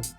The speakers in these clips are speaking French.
How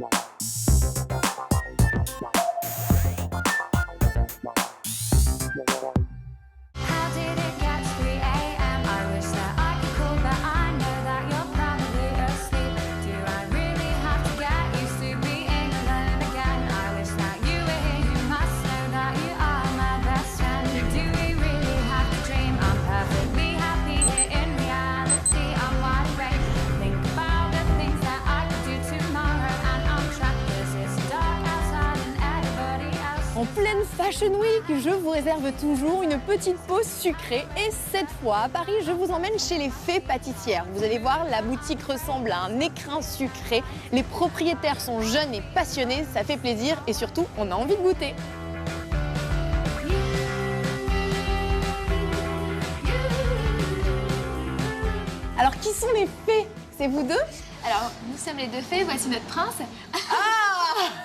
did it get to 3 a.m.? I wish that I could call, but I know that you're probably asleep. Do I really have to get used to being alone again? I wish that you were here. You must know that you are my best friend. Do we really have to dream? I'm perfectly happy here in reality. I'm wide awake. Think about the things that I could do tomorrow, and I'm trapped 'cause it's dark outside and everybody else. En pleine Fashion Week, je vous réserve toujours une petite pause sucrée. Et cette fois, à Paris, je vous emmène chez les Fées Pâtissières. Vous allez voir, la boutique ressemble à un écrin sucré. Les propriétaires sont jeunes et passionnés, ça fait plaisir et surtout, on a envie de goûter. Alors, qui sont les fées? C'est vous deux? Alors, nous sommes les deux fées, voici notre prince. Ah,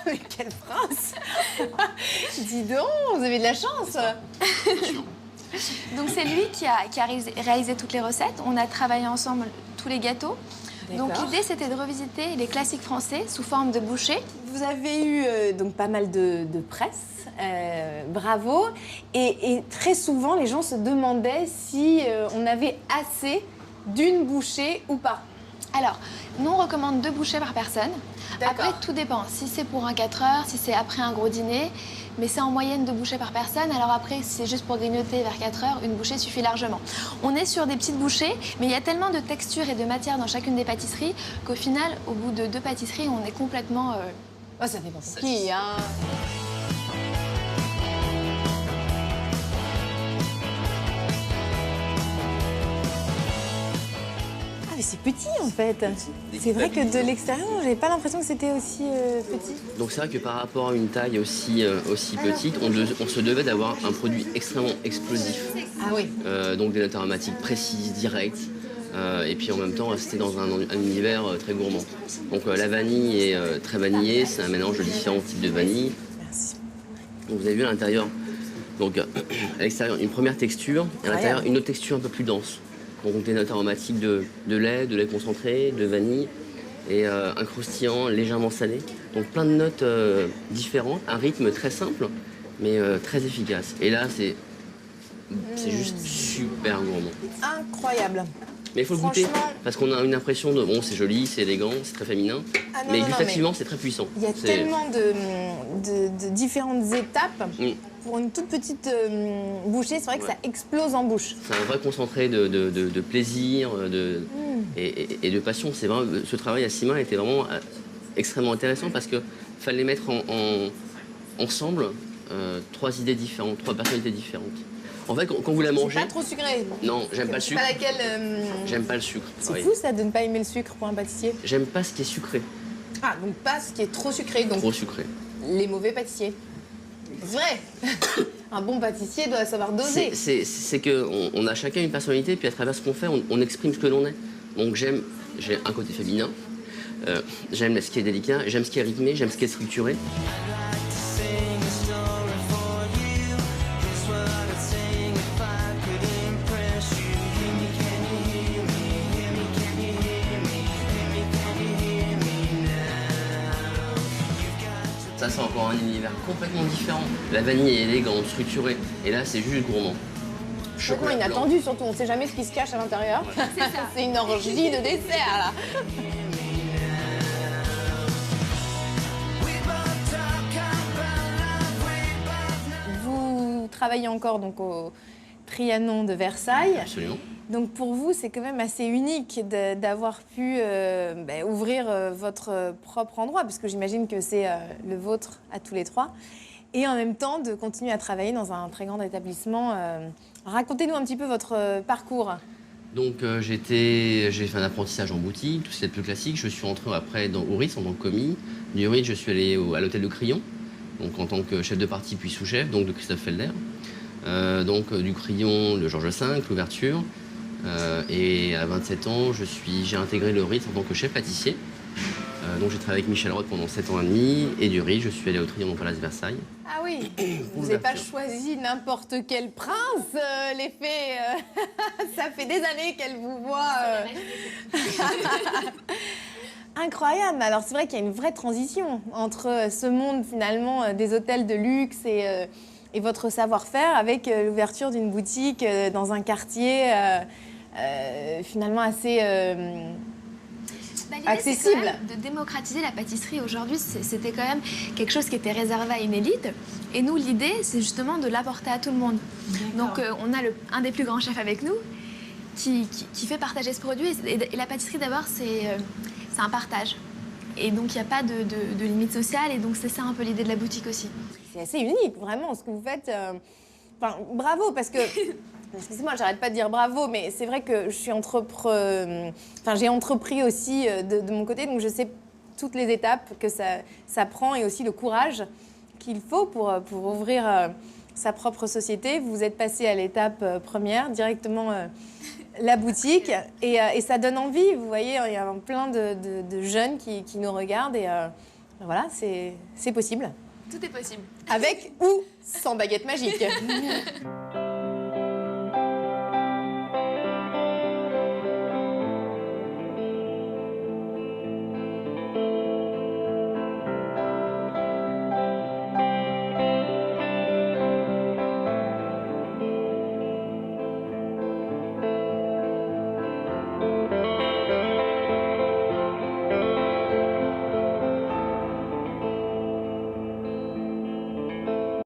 mais quel prince! Dis donc, vous avez de la chance. Donc c'est lui qui a réalisé toutes les recettes. On a travaillé ensemble tous les gâteaux. Donc D'accord. l'idée c'était de revisiter les classiques français sous forme de bouchées. Vous avez eu donc pas mal de presse, bravo. Et très souvent, les gens se demandaient si on avait assez d'une bouchée ou pas. Alors, nous on recommande 2 bouchées par personne. D'accord. Après, tout dépend. Si c'est pour un 4 heures, si c'est après un gros dîner, mais c'est en moyenne 2 bouchées par personne. Alors après, si c'est juste pour grignoter vers 4 heures, une bouchée suffit largement. On est sur des petites bouchées, mais il y a tellement de textures et de matière dans chacune des pâtisseries qu'au final, au bout de 2 pâtisseries, on est complètement... Oh, ça dépend pour qui, hein. Ah, mais c'est petit en fait. C'est vrai que de l'extérieur, j'avais pas l'impression que c'était aussi petit. Donc c'est vrai que par rapport à une taille aussi petite, on se devait d'avoir un produit extrêmement explosif. Ah oui. Donc des notes aromatiques précises, directes. Et puis en même temps rester dans un univers très gourmand. Donc la vanille est très vanillée, c'est un mélange de différents types de vanille. Merci. Donc vous avez vu à l'intérieur, donc à l'extérieur une première texture, et à l'intérieur une autre texture un peu plus dense. Donc des notes aromatiques de lait concentré, de vanille et un croustillant légèrement salé. Donc plein de notes différentes, un rythme très simple mais très efficace. Et là c'est juste super gourmand. Incroyable. Mais il faut le goûter, Franchement- parce qu'on a une impression de, bon, c'est joli, c'est élégant, c'est très féminin, Ah non, mais non, non, gustativement, c'est très puissant. Il y a C'est- tellement de différentes étapes. Mm. Pour une toute petite bouchée, c'est vrai que Ouais. ça explose en bouche. C'est un vrai concentré de plaisir et de passion. C'est vraiment, ce travail à 6 mains était vraiment extrêmement intéressant parce qu'il fallait mettre ensemble 3 idées différentes, 3 personnalités différentes. En fait, quand vous la C'est mangez... pas trop sucré. Non, j'aime pas le C'est sucre. pas laquelle. J'aime pas le sucre. C'est Oui. fou ça de ne pas aimer le sucre pour un pâtissier. J'aime pas ce qui est sucré, Ah, donc pas ce qui est trop sucré, donc trop sucré. les mauvais pâtissiers. C'est vrai. Un bon pâtissier doit savoir doser. C'est qu'on a chacun une personnalité, puis à travers ce qu'on fait, on exprime ce que l'on est. Donc j'ai un côté féminin, j'aime ce qui est délicat, j'aime ce qui est rythmé, j'aime ce qui est structuré. Ça, c'est encore un univers complètement différent. La vanille est élégante, structurée, et là, c'est juste gourmand. Complètement Chocolat blanc. inattendu surtout, on sait jamais ce qui se cache à l'intérieur. C'est une orgie de dessert là. Vous travaillez encore donc au Trianon de Versailles. Absolument. Donc pour vous, c'est quand même assez unique d'avoir pu ouvrir votre propre endroit, parce que j'imagine que c'est le vôtre à tous les trois. Et en même temps, de continuer à travailler dans un très grand établissement. Racontez-nous un petit peu votre parcours. Donc j'ai fait un apprentissage en boutique, tout ce qui est plus classique. Je suis entré après au Ritz en tant que commis. Du Ritz, je suis allé à l'hôtel de Crillon, donc en tant que chef de partie puis sous-chef, donc de Christophe Felder. Du Crillon, le Georges V, l'ouverture. Et à 27 ans, j'ai intégré le Ritz en tant que chef pâtissier. Donc j'ai travaillé avec Michel Roth pendant 7 ans et demi. Et du Ritz, je suis allé au Trianon Palace Versailles. Ah oui, vous n'avez pas choisi n'importe quel prince, les fées. Ça fait des années qu'elles vous voient. Incroyable. Alors c'est vrai qu'il y a une vraie transition entre ce monde finalement des hôtels de luxe et votre savoir-faire avec l'ouverture d'une boutique dans un quartier finalement assez L'idée, accessible. c'est quand même de démocratiser la pâtisserie. Aujourd'hui, c'était quand même quelque chose qui était réservé à une élite. Et nous, l'idée, c'est justement de l'apporter à tout le monde. Donc, on a un des plus grands chefs avec nous qui fait partager ce produit. Et la pâtisserie, d'abord, c'est un partage. Et donc, il n'y a pas de limite sociale. Et donc, c'est ça un peu l'idée de la boutique aussi. C'est assez unique, vraiment, ce que vous faites. Enfin, bravo, parce que... Excusez-moi, j'arrête pas de dire bravo, mais c'est vrai que je suis j'ai entrepris aussi de mon côté, donc je sais toutes les étapes que ça prend et aussi le courage qu'il faut pour ouvrir sa propre société. Vous êtes passé à l'étape première, directement la boutique, et ça donne envie. Vous voyez, il y a plein de jeunes qui nous regardent, et voilà, c'est possible. Tout est possible. Avec ou sans baguette magique.